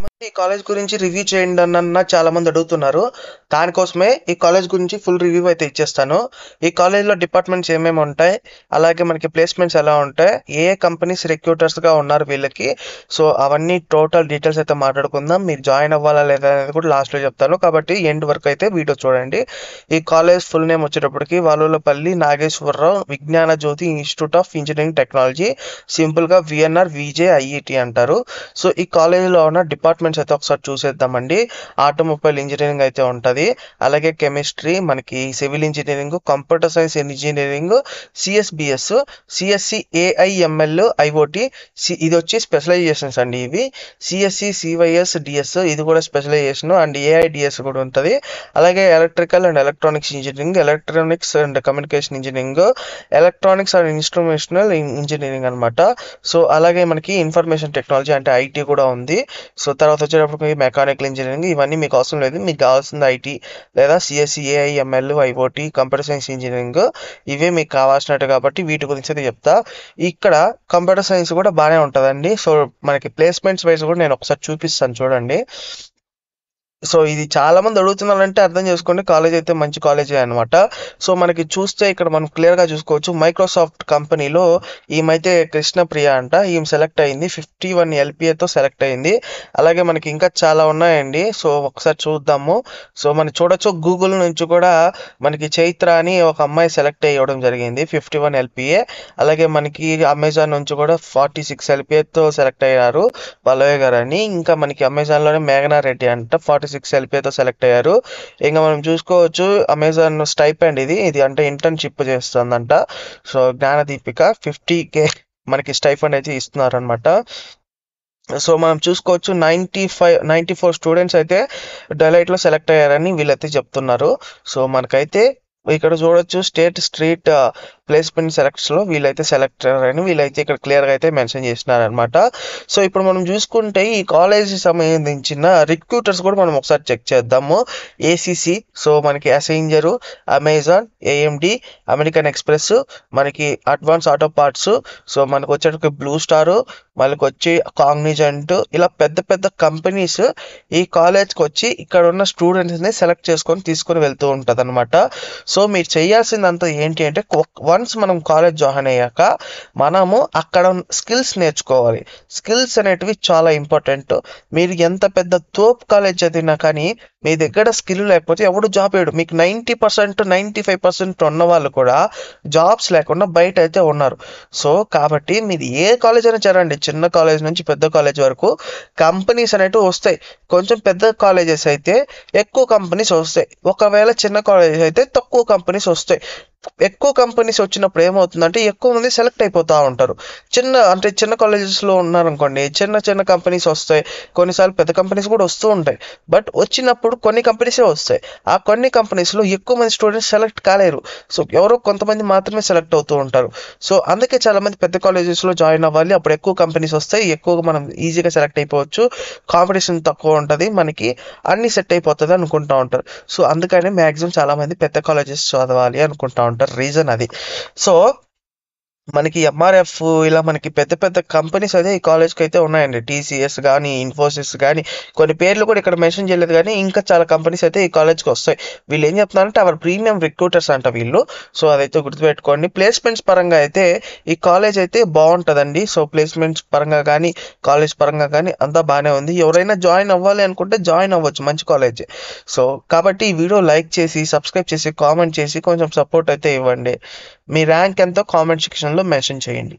చాలామంది ఈ కాలేజ్ గురించి రివ్యూ చేయండి అన్న చాలామంది అడుగుతున్నారు. దానికోసమే ఈ కాలేజ్ గురించి ఫుల్ రివ్యూ అయితే ఇచ్చేస్తాను. ఈ కాలేజ్‌లో డిపార్ట్మెంట్స్ ఏమేమి ఉంటాయి, అలాగే మనకి ప్లేస్‌మెంట్స్ ఎలా ఉంటాయి, ఏ ఏ కంపెనీస్ రిక్రూటర్స్‌గా ఉన్నారు వీళ్ళకి. సో, అవన్నీ టోటల్ డీటెయిల్స్ అయితే మాట్లాడుకుందాం. మీరు జాయిన్ అవ్వాలా లేదా అనేది కూడా లాస్ట్‌లో చెప్తాను. కాబట్టి ఎండ్ వరకు అయితే వీడియో చూడండి. ఈ కాలేజ్ ఫుల్ నేమ్ వచ్చేటప్పటికి వాలులపల్లి నాగేశ్వరరావు విజ్ఞాన జ్యోతి ఇన్‌స్టిట్యూట్ ఆఫ్ ఇంజినీరింగ్ టెక్నాలజీ, సింపుల్‌గా వీఎన్ఆర్ వీజే ఐఈటీ అంటారు. సో, ఈ కాలేజ్‌లో ఉన్న డిపార్ట్మెంట్స్ అయితే ఒకసారి చూసేద్దామండి. ఆటోమొబైల్ ఇంజనీరింగ్ అయితే ఉంటది. అలాగే కెమిస్ట్రీ, మనకి civil engineering, computer science engineering, CSBS, CSC AIML IOT, ఇది వచ్చి స్పెషలైజేషన్స్ అండి ఇవి. సిఎస్సి సివైఎస్ డిఎస్ ఇది కూడా స్పెషలైజేషన్ అండ్ ఏఐడిఎస్ కూడా ఉంటుంది. అలాగే electrical and electronics engineering, electronics and communication engineering, electronics and instrumentation engineering అనమాట. సో, అలాగే మనకి ఇన్ఫర్మేషన్ టెక్నాలజీ అంటే ఐటీ కూడా ఉంది. సో, తర్వాత వచ్చేటప్పటికి మెకానికల్ ఇంజనీరింగ్, ఇవన్నీ మీకు అవసరం లేదు. మీకు కావాల్సింది ఐటీ లేదా CSC AIML IOT, computer science engineering, ఇవే మీకు కావాల్సినట్టు కాబట్టి వీటి గురించి అయితే చెప్తా. ఇక్కడ కంప్యూటర్ సైన్స్ కూడా బాగానే ఉంటుందండి. సో, మనకి ప్లేస్మెంట్స్ వైజ్ కూడా నేను ఒకసారి చూపిస్తాను చూడండి. సో, ఇది చాలా మంది అడుగుతున్నారంటే అర్థం చేసుకోండి, కాలేజ్ అయితే మంచి కాలేజే అనమాట. సో, మనకి చూస్తే ఇక్కడ మనం క్లియర్గా చూసుకోవచ్చు. మైక్రోసాఫ్ట్ కంపెనీలో ఈమెయితే కృష్ణప్రియ అంట, ఈమె సెలెక్ట్ అయింది 51 LPAతో సెలెక్ట్ అయింది. అలాగే మనకి ఇంకా చాలా ఉన్నాయండి. సో, ఒకసారి చూద్దాము. సో, మనం చూడొచ్చు గూగుల్ నుంచి కూడా మనకి చైత్ర అని ఒక అమ్మాయి సెలెక్ట్ అయ్యడం జరిగింది 51 LPA. అలాగే మనకి అమెజాన్ నుంచి కూడా 46 LPAతో సెలెక్ట్ అయ్యారు పల్లవి గారు అని. ఇంకా మనకి అమెజాన్లోనే మేఘనా రెడ్డి అంట 46 LPAతో సెలెక్ట్ అయ్యారు. ఇంకా మనం చూసుకోవచ్చు అమెజాన్ స్టైపెండ్ ఇది అంటే ఇంటర్న్షిప్ చేస్తుందంట. సో, జ్ఞానదీపిక 50K మనకి స్టైఫండ్ అయితే ఇస్తున్నారు అనమాట. సో, మనం చూసుకోవచ్చు 94 స్టూడెంట్స్ అయితే డెలైట్లో సెలెక్ట్ అయ్యారని వీళ్ళైతే చెప్తున్నారు. సో, మనకైతే ఇక్కడ చూడొచ్చు స్టేట్ స్ట్రీట్ ప్లేస్మెంట్ సెలెక్ట్స్లో వీళ్ళైతే సెలెక్ట్ అయ్యారని వీళ్ళైతే ఇక్కడ క్లియర్గా అయితే మెన్షన్ చేసినారనమాట. సో, ఇప్పుడు మనం చూసుకుంటే ఈ కాలేజీ సంబంధించిన రిక్రూటర్స్ కూడా మనం ఒకసారి చెక్ చేద్దాము. ఏసీసీ, సో మనకి అసెంజరు, అమెజాన్, ఏఎండి, అమెరికన్ ఎక్స్ప్రెస్, మనకి అడ్వాన్స్ ఆటో పార్ట్స్, సో మనకు వచ్చేటప్పుడు బ్లూ స్టారు, మనకు వచ్చి కాగ్నిజెంట్, ఇలా పెద్ద పెద్ద కంపెనీస్ ఈ కాలేజ్కి వచ్చి ఇక్కడ ఉన్న స్టూడెంట్స్ని సెలెక్ట్ చేసుకొని తీసుకొని వెళ్తూ ఉంటుంది అనమాట. సో, మీరు చేయాల్సిందంతా ఏంటి అంటే వన్స్ మనం కాలేజ్ జాయిన్ అయ్యాక మనము అక్కడ స్కిల్స్ నేర్చుకోవాలి. స్కిల్స్ అనేటివి చాలా ఇంపార్టెంట్. మీరు ఎంత పెద్ద తోపు కాలేజ్ చదివినా కానీ మీ దగ్గర స్కిల్ లేకపోతే ఎవడు జాబ్ వేయడు. మీకు 90% 95% ఉన్న వాళ్ళు కూడా జాబ్స్ లేకుండా బయట అయితే ఉన్నారు. సో, కాబట్టి మీరు ఏ కాలేజ్ అయినా చేరండి, చిన్న కాలేజ్ నుంచి పెద్ద కాలేజ్ వరకు కంపెనీస్ అనేటివి వస్తాయి. కొంచెం పెద్ద కాలేజెస్ అయితే ఎక్కువ కంపెనీస్ వస్తాయి, ఒకవేళ చిన్న కాలేజెస్ అయితే తక్కువ కంపెనీస్ వస్తాయి. ఎక్కువ కంపెనీస్ వచ్చినప్పుడు ఏమవుతుందంటే ఎక్కువ మంది సెలెక్ట్ అయిపోతూ ఉంటారు. చిన్న కాలేజెస్లో ఉన్నారనుకోండి, చిన్న కంపెనీస్ వస్తాయి, కొన్నిసార్లు పెద్ద కంపెనీస్ కూడా వస్తూ ఉంటాయి. బట్ వచ్చినప్పుడు కొన్ని కంపెనీసే వస్తాయి. ఆ కొన్ని కంపెనీస్లో ఎక్కువ మంది స్టూడెంట్స్ సెలెక్ట్ కాలేరు. సో, ఎవరో కొంతమంది మాత్రమే సెలెక్ట్ అవుతూ ఉంటారు. సో, అందుకే చాలా మంది పెద్ద కాలేజెస్లో జాయిన్ అవ్వాలి. అప్పుడు ఎక్కువ కంపెనీస్ వస్తాయి, ఎక్కువగా మనం ఈజీగా సెలెక్ట్ అయిపోవచ్చు, కాంపిటీషన్ తక్కువ ఉంటుంది, మనకి అన్ని సెట్ అయిపోతుంది అనుకుంటూ ఉంటారు. సో, అందుకని మ్యాక్సిమం చాలా మంది పెద్ద కాలేజెస్ చదవాలి అనుకుంటా ఉంటారు. రీజన్ అది. సో, మనకి ఎంఆర్ఎఫ్ ఇలా మనకి పెద్ద పెద్ద కంపెనీస్ అయితే ఈ కాలేజ్కి అయితే ఉన్నాయండి. టీసీఎస్ కానీ, ఇన్ఫోసిస్ కానీ, కొన్ని పేర్లు కూడా ఇక్కడ మెన్షన్ చేయలేదు కానీ ఇంకా చాలా కంపెనీస్ అయితే ఈ కాలేజ్కి వస్తాయి. వీళ్ళు ఏం చెప్తున్నారంటే అవర్ ప్రీమియం రిక్రూటర్స్ అంట వీళ్ళు. సో, అదైతే గుర్తుపెట్టుకోండి. ప్లేస్మెంట్స్ పరంగా అయితే ఈ కాలేజ్ అయితే బాగుంటుందండి. సో, ప్లేస్మెంట్స్ పరంగా కానీ కాలేజ్ పరంగా కానీ అంతా బాగానే ఉంది. ఎవరైనా జాయిన్ అవ్వాలి అనుకుంటే జాయిన్ అవ్వచ్చు, మంచి కాలేజ్. సో, కాబట్టి ఈ వీడియో లైక్ చేసి, సబ్స్క్రైబ్ చేసి, కామెంట్ చేసి కొంచెం సపోర్ట్ అయితే ఇవ్వండి. మీ ర్యాంక్ ఎంతో కామెంట్ సెక్షన్లో మెన్షన్ చేయండి.